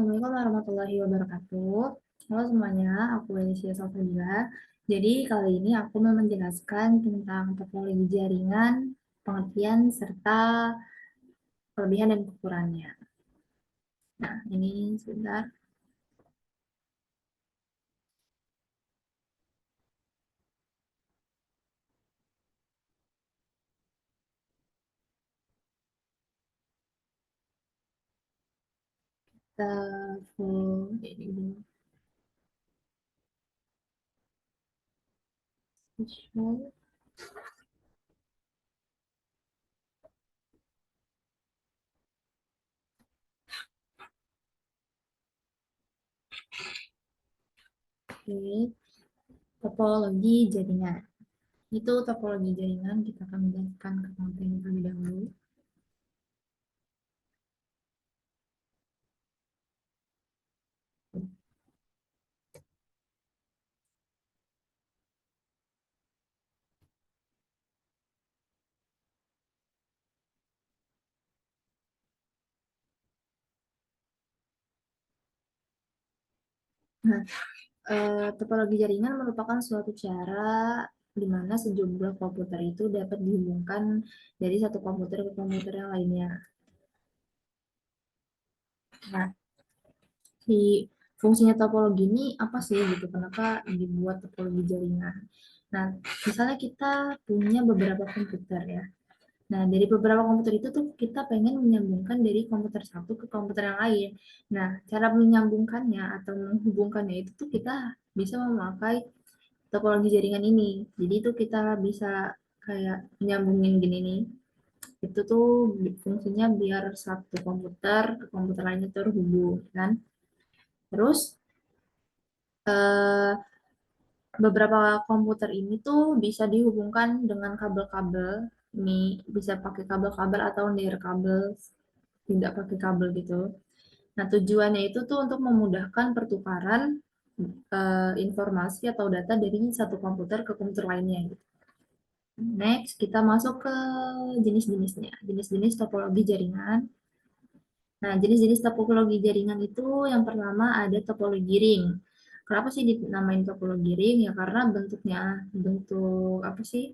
Assalamualaikum warahmatullahi wabarakatuh. Halo semuanya, aku Alicia Sofia. Jadi kali ini aku mau menjelaskan tentang topologi jaringan, pengertian, serta kelebihan dan kekurangannya. Nah, ini sebentar. Kita full ini dulu. Oke, topologi jaringan. Itu topologi jaringan, kita akan menjelaskan ke konten terlebih dahulu. Nah, topologi jaringan merupakan suatu cara di mana sejumlah komputer itu dapat dihubungkan dari satu komputer ke komputer yang lainnya. Nah, di fungsinya topologi ini apa sih gitu? Kenapa dibuat topologi jaringan? Nah, misalnya kita punya beberapa komputer ya. Nah, dari beberapa komputer itu tuh kita pengen menyambungkan dari komputer satu ke komputer yang lain. Nah, cara menyambungkannya atau menghubungkannya itu tuh kita bisa memakai topologi jaringan ini. Jadi itu kita bisa kayak nyambungin gini nih. Itu tuh fungsinya biar satu komputer ke komputer lainnya terhubung kan. Terus eh, beberapa komputer ini tuh bisa dihubungkan dengan kabel-kabel. Ini bisa pakai kabel-kabel atau nirkabel, tidak pakai kabel gitu. Nah, tujuannya itu tuh untuk memudahkan pertukaran informasi atau data dari satu komputer ke komputer lainnya gitu. Next, kita masuk ke jenis-jenisnya. Jenis-jenis topologi jaringan. Nah, jenis-jenis topologi jaringan itu yang pertama ada topologi ring. Kenapa sih dinamain topologi ring? Ya karena bentuknya bentuk apa sih?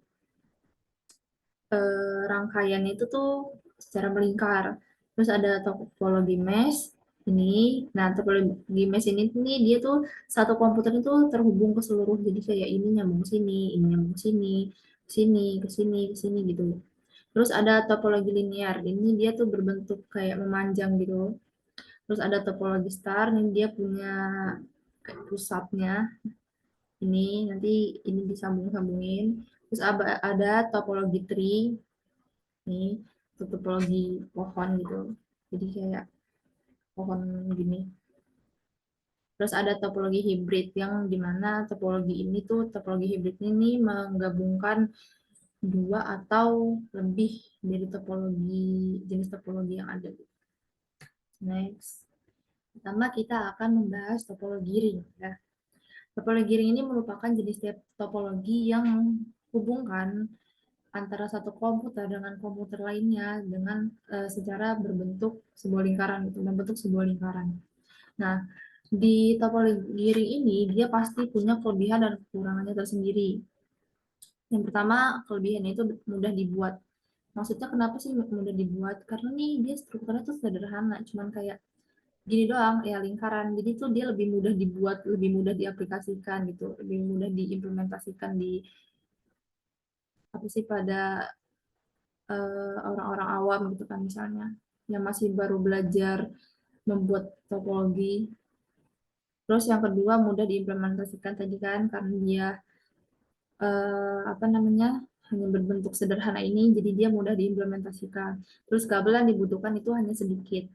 Rangkaiannya itu tuh secara melingkar. Terus ada topologi mesh ini. Nah, topologi mesh ini nih dia tuh satu komputer itu terhubung ke seluruh. Jadi kayak ini nyambung ke sini, ini nyambung ke sini, ke sini, ke sini, ke sini gitu. Terus ada topologi linear. Ini dia tuh berbentuk kayak memanjang gitu. Terus ada topologi star. Ini dia punya kayak pusatnya. Ini nanti ini disambung-sambungin. Terus ada topologi tree. Nih, topologi pohon gitu. Jadi kayak pohon gini. Terus ada topologi hibrid yang dimana topologi ini tuh topologi hibrid ini menggabungkan dua atau lebih dari topologi jenis topologi yang ada. Next. Pertama kita akan membahas topologi ring ya. Topologi ring ini merupakan jenis topologi yang hubungkan antara satu komputer dengan komputer lainnya dengan secara berbentuk sebuah lingkaran gitu, membentuk sebuah lingkaran. Nah, di topologi ring ini dia pasti punya kelebihan dan kekurangannya tersendiri. Yang pertama, kelebihannya itu mudah dibuat. Maksudnya kenapa sih mudah dibuat? Karena nih dia strukturnya tuh sederhana, cuman kayak gini doang, ya lingkaran. Jadi tuh dia lebih mudah dibuat, lebih mudah diaplikasikan gitu, lebih mudah diimplementasikan di apa sih pada orang-orang awam gitu kan misalnya yang masih baru belajar membuat topologi. Terus yang kedua mudah diimplementasikan tadi kan karena dia apa namanya hanya berbentuk sederhana ini jadi dia mudah diimplementasikan. Terus kabel yang dibutuhkan itu hanya sedikit.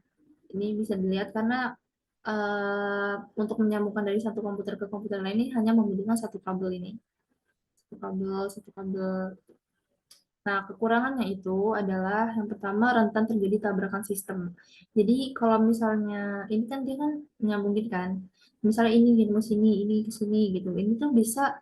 Ini bisa dilihat karena untuk menyambungkan dari satu komputer ke komputer lain ini hanya membutuhkan satu kabel ini. Satu kabel. Nah, kekurangannya itu adalah yang pertama rentan terjadi tabrakan sistem. Jadi kalau misalnya ini kan dia kan nyambungin kan, misalnya ini gini ke sini, ini ke sini gitu. Ini tuh bisa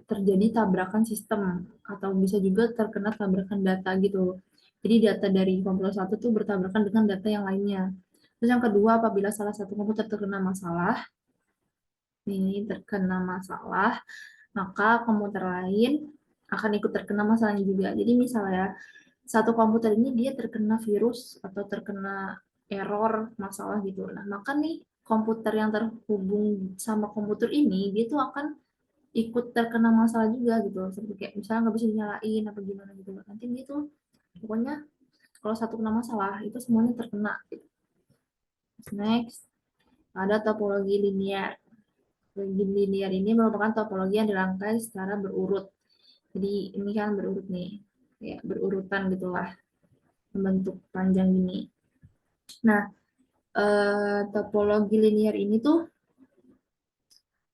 terjadi tabrakan sistem atau bisa juga terkena tabrakan data gitu. Jadi data dari komputer satu tuh bertabrakan dengan data yang lainnya. Terus yang kedua, apabila salah satu komputer terkena masalah, maka komputer lain akan ikut terkena masalahnya juga. Jadi misalnya satu komputer ini dia terkena virus atau terkena error masalah gitu. Nah, maka nih komputer yang terhubung sama komputer ini dia tuh akan ikut terkena masalah juga gitu. Seperti kayak misalnya nggak bisa dinyalain apa gimana gitu. Nanti dia tuh pokoknya kalau satu kena masalah itu semuanya terkena gitu. Next, ada topologi linear. Topologi linear ini merupakan topologi yang dirangkai secara berurut. Jadi ini kan berurut nih, ya berurutan gitulah, membentuk panjang gini. Nah, topologi linear ini tuh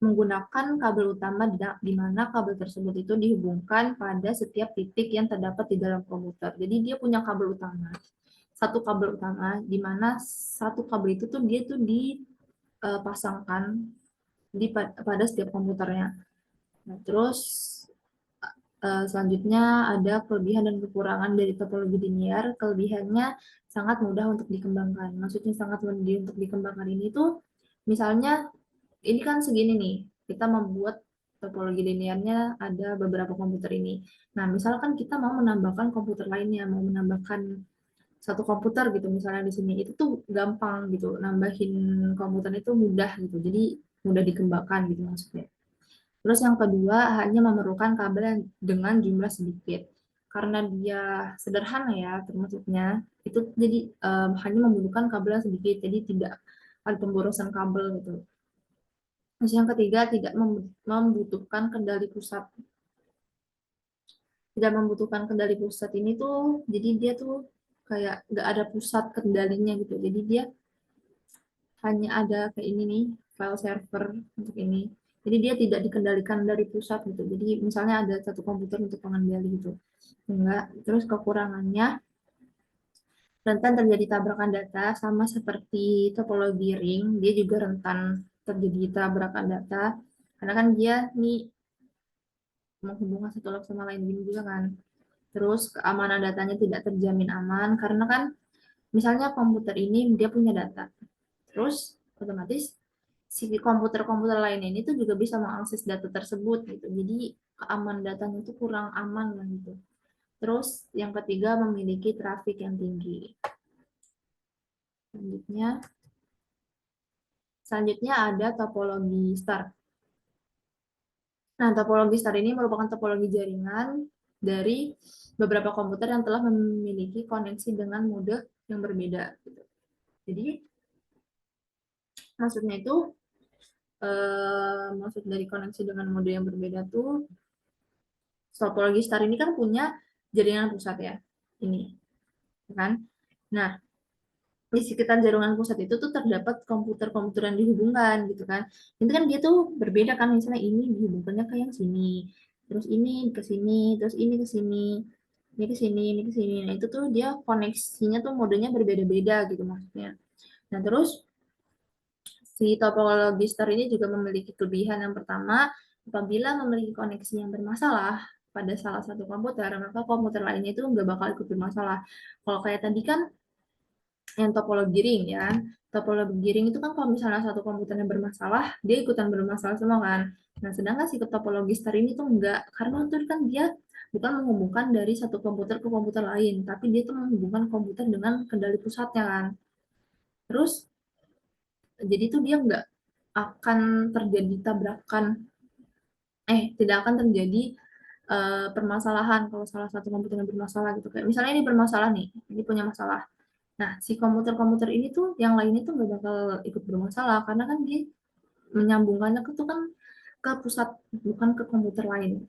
menggunakan kabel utama di mana kabel tersebut itu dihubungkan pada setiap titik yang terdapat di dalam komputer. Jadi dia punya kabel utama, satu kabel utama di mana satu kabel itu tuh dia tuh dipasangkan pada setiap komputernya. Nah, terus selanjutnya ada kelebihan dan kekurangan dari topologi linear. Kelebihannya sangat mudah untuk dikembangkan. Maksudnya sangat mudah untuk dikembangkan ini tuh misalnya ini kan segini nih, kita membuat topologi linearnya ada beberapa komputer ini. Nah, misalkan kita mau menambahkan komputer lainnya, mau menambahkan satu komputer gitu misalnya di sini, itu tuh gampang gitu, nambahin komputer itu mudah gitu, jadi mudah dikembangkan gitu maksudnya. Terus yang kedua, hanya memerlukan kabel yang dengan jumlah sedikit. Karena dia sederhana ya termasuknya, itu jadi hanya membutuhkan kabel yang sedikit, jadi tidak ada pemborosan kabel gitu. Terus yang ketiga, tidak membutuhkan kendali pusat. Tidak membutuhkan kendali pusat ini tuh, jadi dia tuh kayak nggak ada pusat kendalinya gitu. Jadi dia hanya ada kayak ini nih, file server untuk ini. Jadi dia tidak dikendalikan dari pusat gitu. Jadi misalnya ada satu komputer untuk pengendali gitu. Enggak. Terus kekurangannya, rentan terjadi tabrakan data sama seperti topologi ring, dia juga rentan terjadi tabrakan data. Karena kan dia nih menghubungkan satu lab sama lain gini juga kan. Terus keamanan datanya tidak terjamin aman karena kan misalnya komputer ini dia punya data. Terus otomatis si komputer-komputer lain ini tuh juga bisa mengakses data tersebut gitu. Jadi keamanan datanya itu kurang aman lah gitu. Terus yang ketiga memiliki traffic yang tinggi. Selanjutnya, selanjutnya ada topologi star. Nah, topologi star ini merupakan topologi jaringan dari beberapa komputer yang telah memiliki koneksi dengan mode yang berbeda. Gitu. Jadi, maksudnya itu, maksud dari koneksi dengan mode yang berbeda tuh, topologi star ini kan punya jaringan pusat ya, ini, kan? Nah, di sekitar jaringan pusat itu tuh terdapat komputer-komputer yang dihubungkan gitu kan. Itu kan dia tuh berbeda kan, misalnya ini dihubungkannya ke yang sini, terus ini ke sini, terus ini ke sini, ini ke sini, ini ke sini. Nah, itu tuh dia koneksinya tuh modenya berbeda-beda gitu maksudnya. Nah, terus si topologi star ini juga memiliki kelebihan yang pertama, apabila memiliki koneksi yang bermasalah pada salah satu komputer, maka komputer lainnya itu nggak bakal ikut bermasalah. Kalau kayak tadi kan yang topologi ring ya. Topologi ring itu kan kalau misalnya satu komputernya bermasalah, dia ikutan bermasalah semua kan. Nah, sedangkan si topologi star ini tuh enggak, karena itu kan dia bukan menghubungkan dari satu komputer ke komputer lain, tapi dia tuh menghubungkan komputer dengan kendali pusatnya kan. Terus, jadi tuh dia enggak akan terjadi tabrakan, tidak akan terjadi permasalahan kalau salah satu komputernya bermasalah gitu. Kayak misalnya ini bermasalah nih, ini punya masalah. Nah, si komputer-komputer ini tuh yang lainnya tuh nggak bakal ikut bermasalah karena kan dia menyambungkannya ke tuh kan ke pusat bukan ke komputer lain.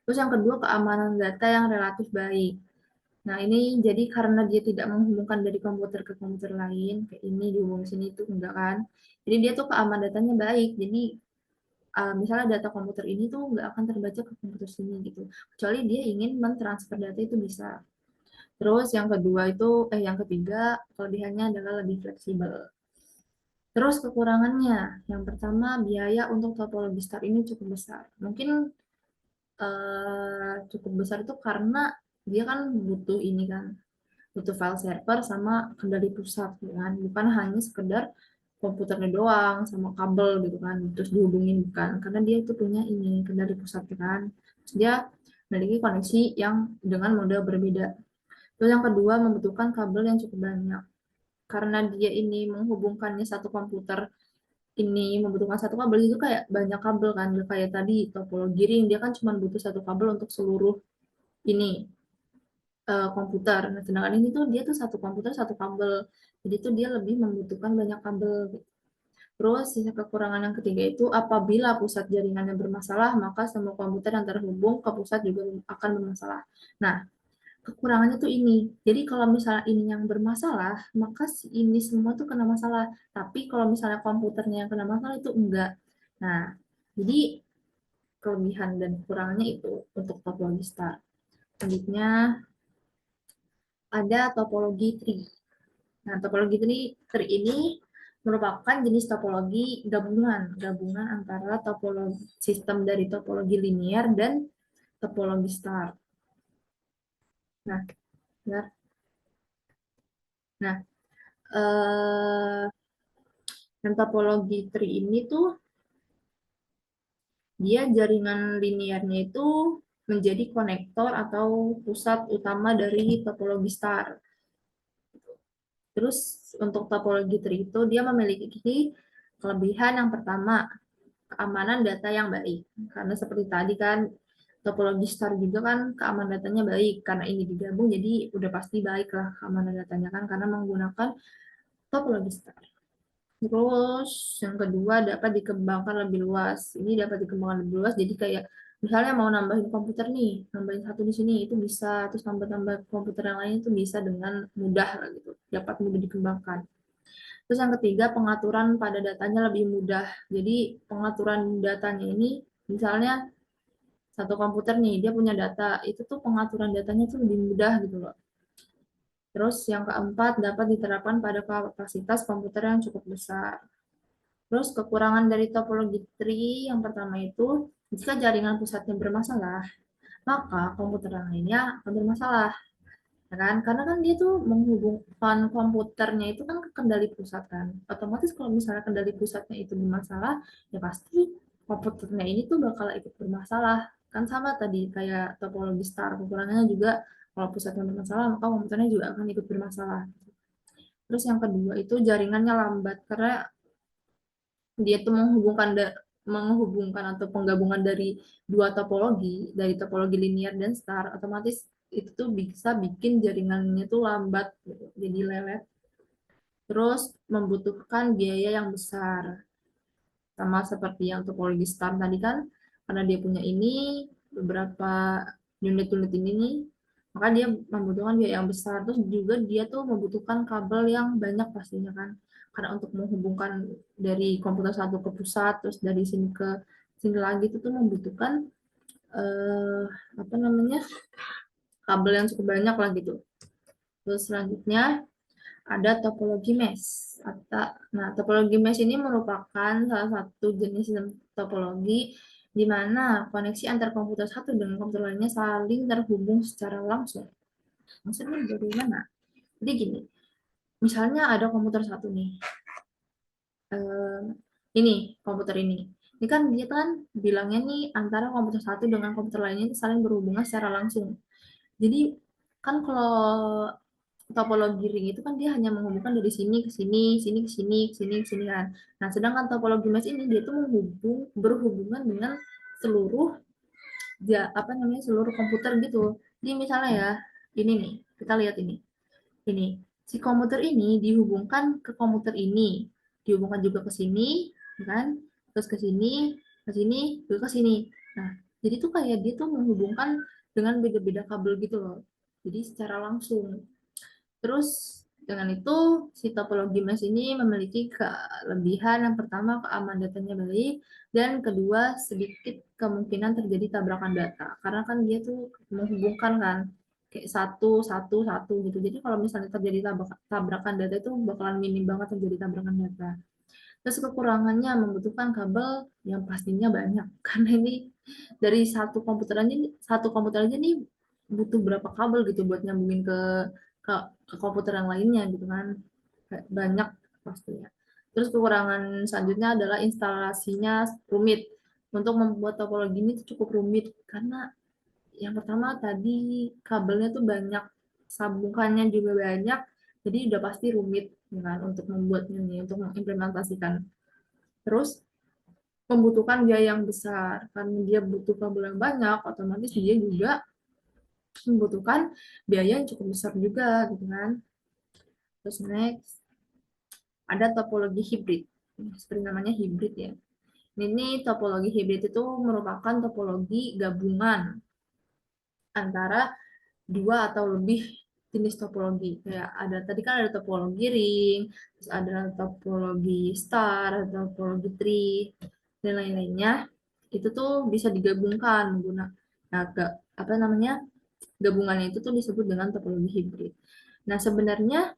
Terus yang kedua keamanan data yang relatif baik. Nah, ini jadi karena dia tidak menghubungkan dari komputer ke komputer lain, kayak ini dihubung sini itu enggak kan. Jadi dia tuh keamanan datanya baik. Jadi misalnya data komputer ini tuh nggak akan terbaca ke komputer sini gitu. Kecuali dia ingin mentransfer data itu bisa. Terus yang kedua itu, yang ketiga, kelebihannya adalah lebih fleksibel. Terus kekurangannya, yang pertama biaya untuk topologi star ini cukup besar. Mungkin cukup besar itu karena dia kan butuh ini kan, butuh file server sama kendali pusat gitu kan, bukan hanya sekedar komputernya doang sama kabel gitu kan terus dihubungin, bukan, karena dia itu punya ini kendali pusat gitu kan. Terus dia memiliki koneksi yang dengan model berbeda. Terus yang kedua membutuhkan kabel yang cukup banyak, karena dia ini menghubungkannya satu komputer ini membutuhkan satu kabel, itu kayak banyak kabel kan. Kayak tadi topologi ring dia kan cuma butuh satu kabel untuk seluruh ini komputer. Nah, sedangkan ini tuh dia tuh satu komputer satu kabel. Jadi tuh dia lebih membutuhkan banyak kabel. Terus sisa kekurangan yang ketiga itu apabila pusat jaringannya bermasalah, maka semua komputer yang terhubung ke pusat juga akan bermasalah. Nah, kekurangannya tuh ini. Jadi kalau misalnya ini yang bermasalah, maka si ini semua tuh kena masalah. Tapi kalau misalnya komputernya yang kena masalah itu enggak. Nah, jadi kelebihan dan kekurangannya itu untuk topologi star. Selanjutnya ada topologi tree. Nah, topologi tree ini merupakan jenis topologi gabungan antara topologi sistem dari topologi linear dan topologi star. Nah, benar. Nah, dan topologi tree ini tuh dia jaringan linearnya itu menjadi konektor atau pusat utama dari topologi star. Terus untuk topologi tree itu dia memiliki kelebihan yang pertama, keamanan data yang baik. Karena seperti tadi kan topologi star juga kan keamanan datanya baik. Karena ini digabung jadi udah pasti baik lah keamanan datanya kan karena menggunakan topologi star. Terus yang kedua dapat dikembangkan lebih luas. Ini dapat dikembangkan lebih luas. Jadi kayak misalnya mau nambahin komputer nih, nambahin satu di sini itu bisa, terus tambah-tambah komputer yang lain itu bisa dengan mudah lah gitu. Dapat mudah dikembangkan. Terus yang ketiga pengaturan pada datanya lebih mudah. Jadi pengaturan datanya ini misalnya satu komputer nih dia punya data, itu tuh pengaturan datanya tuh lebih mudah gitu loh. Terus yang keempat dapat diterapkan pada kapasitas komputer yang cukup besar. Terus kekurangan dari topologi tree yang pertama itu, jika jaringan pusatnya bermasalah, maka komputer lainnya akan bermasalah. Ya kan? Karena kan dia tuh menghubungkan komputernya itu kan ke kendali pusat kan. Otomatis kalau misalnya kendali pusatnya itu bermasalah, ya pasti komputernya ini tuh bakal ikut bermasalah. Kan sama tadi kayak topologi star, kekurangannya juga kalau pusatnya bermasalah, maka komputernya juga akan ikut bermasalah. Terus yang kedua itu jaringannya lambat karena dia tuh menghubungkan atau penggabungan dari dua topologi, dari topologi linear dan star, otomatis itu tuh bisa bikin jaringannya tuh lambat gitu, jadi lelet. Terus membutuhkan biaya yang besar, sama seperti yang topologi star tadi kan, karena dia punya ini beberapa unit-unit ini nih, maka dia membutuhkan biaya yang besar. Terus juga dia tuh membutuhkan kabel yang banyak pastinya kan, karena untuk menghubungkan dari komputer satu ke pusat, terus dari sini ke sini lagi itu tuh membutuhkan eh, apa namanya kabel yang cukup banyak lah gitu. Terus selanjutnya ada topologi mesh. Nah, topologi mesh ini merupakan salah satu jenis topologi di mana koneksi antar komputer satu dengan komputer lainnya saling terhubung secara langsung. Maksudnya dari mana? Jadi gini, misalnya ada komputer satu nih, eh, ini komputer ini. Ini kan dia kan bilangnya nih antara komputer satu dengan komputer lainnya itu saling berhubungan secara langsung. Jadi kan kalau topologi ring itu kan dia hanya menghubungkan dari sini ke sini, sini ke sini, ke sini ke sini kan. Nah, sedangkan topologi mesh ini dia tuh berhubungan dengan seluruh apa namanya seluruh komputer gitu. Jadi misalnya ya, ini nih, kita lihat ini. Ini si komputer ini dihubungkan ke komputer ini, dihubungkan juga ke sini, ya kan? Terus ke sini, juga ke sini. Nah, jadi tuh kayak dia tuh menghubungkan dengan beda-beda kabel gitu loh. Jadi secara langsung. Terus dengan itu si topologi mesh ini memiliki kelebihan yang pertama keamanan datanya baik dan kedua sedikit kemungkinan terjadi tabrakan data karena kan dia tuh menghubungkan kan kayak satu satu satu gitu. Jadi kalau misalnya terjadi tabrakan data itu bakalan minim banget terjadi tabrakan data. Terus kekurangannya membutuhkan kabel yang pastinya banyak karena ini dari satu komputer aja nih butuh berapa kabel gitu buat nyambungin ke ke, ke komputer yang lainnya gitu kan. Banyak pastinya. Terus kekurangan selanjutnya adalah instalasinya rumit. Untuk membuat topologi ini cukup rumit karena yang pertama tadi kabelnya tuh banyak, sambungannya juga banyak, jadi udah pasti rumit ya kan untuk membuatnya nih, untuk mengimplementasikan. Terus membutuhkan biaya yang besar karena dia butuh kabel yang banyak, otomatis dia juga membutuhkan biaya yang cukup besar juga gitu kan. Terus next ada topologi hibrid, seperti namanya hibrid ya. Ini topologi hibrid itu merupakan topologi gabungan antara dua atau lebih jenis topologi. Kayak ada tadi kan ada topologi ring, terus ada topologi star, ada topologi tree, dan lain-lainnya. Itu tuh bisa digabungkan menggunakan, nah, apa namanya, gabungannya itu tuh disebut dengan topologi hibrid. Nah, sebenarnya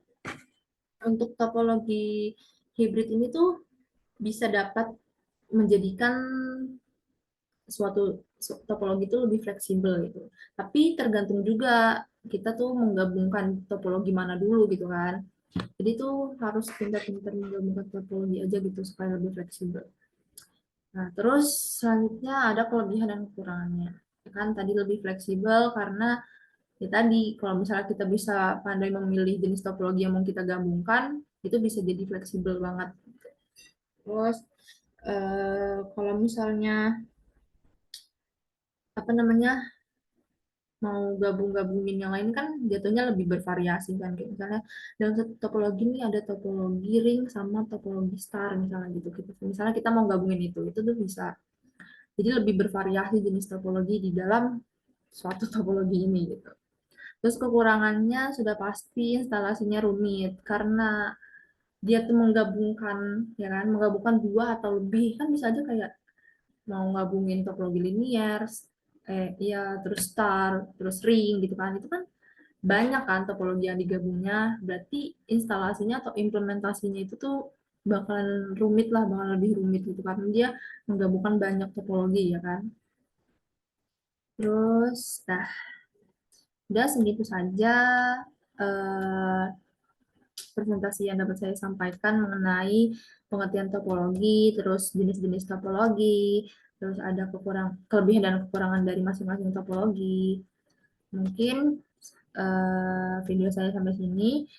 untuk topologi hibrid ini tuh bisa dapat menjadikan suatu topologi itu lebih fleksibel gitu. Tapi tergantung juga kita tuh menggabungkan topologi mana dulu gitu kan. Jadi tuh harus pintar-pintar menggabungkan topologi aja gitu supaya lebih fleksibel. Nah, terus selanjutnya ada kelebihan dan kekurangannya. Ya kan tadi lebih fleksibel karena ya tadi kalau misalnya kita bisa pandai memilih jenis topologi yang mau kita gabungkan, itu bisa jadi fleksibel banget. Terus kalau misalnya apa namanya, mau gabung-gabungin yang lain kan jatuhnya lebih bervariasi kan, kayak misalnya dalam satu topologi ini ada topologi ring sama topologi star misalnya gitu, misalnya kita mau gabungin itu tuh bisa jadi lebih bervariasi jenis topologi di dalam suatu topologi ini gitu. Terus kekurangannya sudah pasti instalasinya rumit karena dia tuh menggabungkan, ya kan, menggabungkan dua atau lebih kan, bisa aja kayak mau gabungin topologi linier, ya terus star, terus ring gitu kan, itu kan banyak kan topologi yang digabungnya, berarti instalasinya atau implementasinya itu tuh bakalan rumit lah, bakal lebih rumit gitu karena dia menggabungkan banyak topologi ya kan. Terus, nah, udah segitu saja eh, presentasi yang dapat saya sampaikan mengenai pengertian topologi, terus jenis-jenis topologi, terus ada kelebihan dan kekurangan dari masing-masing topologi. Mungkin video saya sampai sini.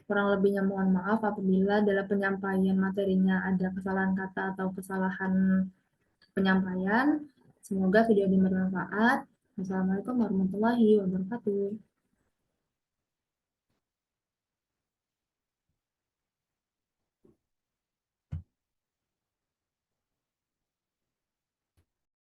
Kurang lebihnya mohon maaf apabila dalam penyampaian materinya ada kesalahan kata atau kesalahan penyampaian. Semoga video ini bermanfaat. Wassalamualaikum warahmatullahi wabarakatuh.